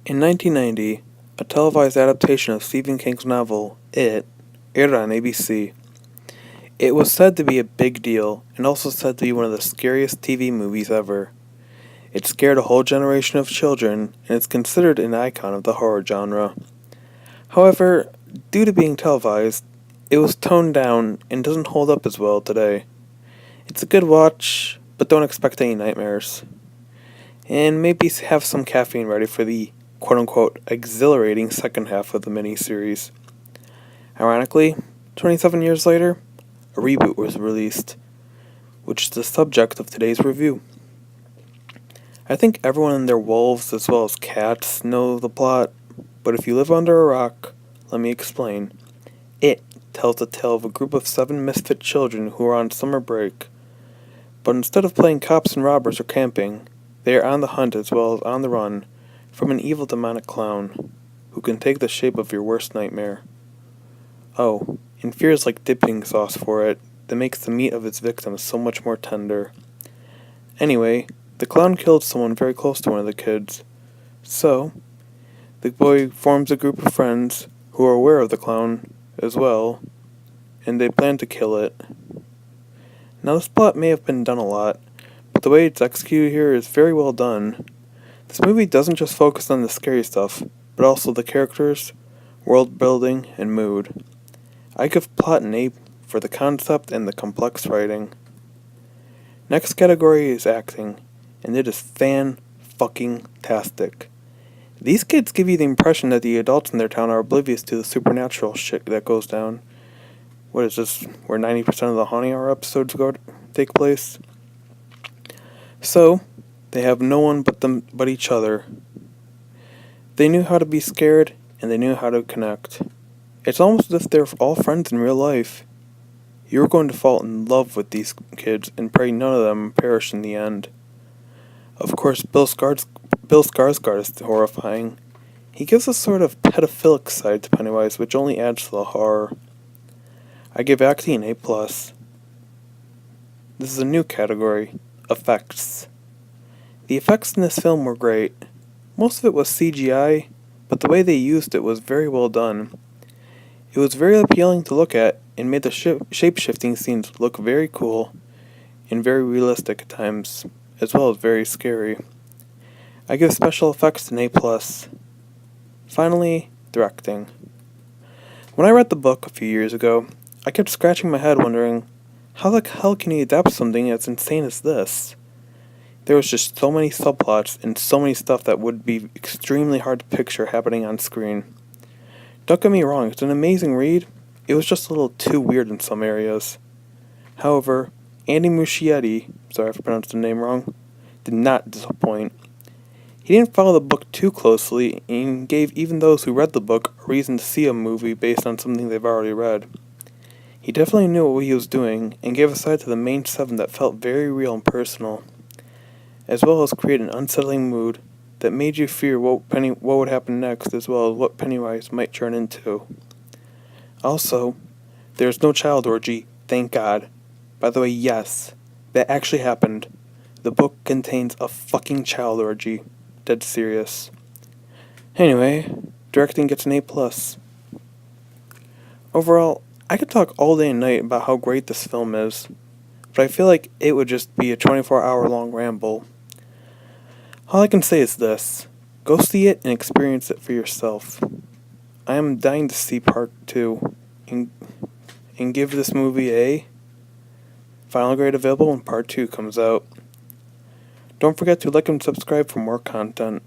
In 1990, a televised adaptation of Stephen King's novel, It, aired on ABC. It was said to be a big deal, and also said to be one of the scariest TV movies ever. It scared a whole generation of children, and is considered an icon of the horror genre. However, due to being televised, it was toned down and doesn't hold up as well today. It's a good watch, but don't expect any nightmares. And maybe have some caffeine ready for the quote-unquote exhilarating second half of the miniseries. Ironically, 27 years later, a reboot was released, which is the subject of today's review. I think everyone and their wolves, as well as cats, know the plot, but if you live under a rock, let me explain. It tells the tale of a group of 7 misfit children who are on summer break, but instead of playing cops and robbers or camping, they are on the hunt as well as on the run from an evil demonic clown who can take the shape of your worst nightmare. Oh, and fear is like dipping sauce for it that makes the meat of its victims so much more tender. Anyway, the clown killed someone very close to one of the kids, so the boy forms a group of friends who are aware of the clown as well, and they plan to kill it. Now this plot may have been done a lot, but the way it's executed here is very well done. This movie doesn't just focus on the scary stuff, but also the characters, world building, and mood. I give plot an A for the concept and the complex writing. Next category is acting, and it is fan-fucking-tastic. These kids give you the impression that the adults in their town are oblivious to the supernatural shit that goes down. What is this, where 90% of the Haunting Hour episodes take place? So, they have no one but each other. They knew how to be scared, and they knew how to connect. It's almost as if they're all friends in real life. You're going to fall in love with these kids and pray none of them perish in the end. Of course, Bill Skarsgård is horrifying. He gives a sort of pedophilic side to Pennywise, which only adds to the horror. I give acting an A+. This is a new category, effects. The effects in this film were great. Most of it was CGI, but the way they used it was very well done. It was very appealing to look at and made the shape-shifting scenes look very cool and very realistic at times, as well as very scary. I give special effects an A+. Finally, directing. When I read the book a few years ago, I kept scratching my head wondering, how the hell can you adapt something as insane as this? There was just so many subplots and so many stuff that would be extremely hard to picture happening on screen. Don't get me wrong, it's an amazing read. It was just a little too weird in some areas. However, Andy Muschietti, sorry if I pronounced the name wrong, did not disappoint. He didn't follow the book too closely and gave even those who read the book a reason to see a movie based on something they've already read. He definitely knew what he was doing and gave a side to the main 7 that felt very real and personal, as well as create an unsettling mood that made you fear what would happen next, as well as what Pennywise might turn into. Also, there's no child orgy, thank God. By the way, yes, that actually happened. The book contains a fucking child orgy. Dead serious. Anyway, directing gets an A+. Overall, I could talk all day and night about how great this film is, but I feel like it would just be a 24-hour long ramble. All I can say is this: go see it and experience it for yourself. I am dying to see part 2 and give this movie a final grade available when part 2 comes out. Don't forget to like and subscribe for more content.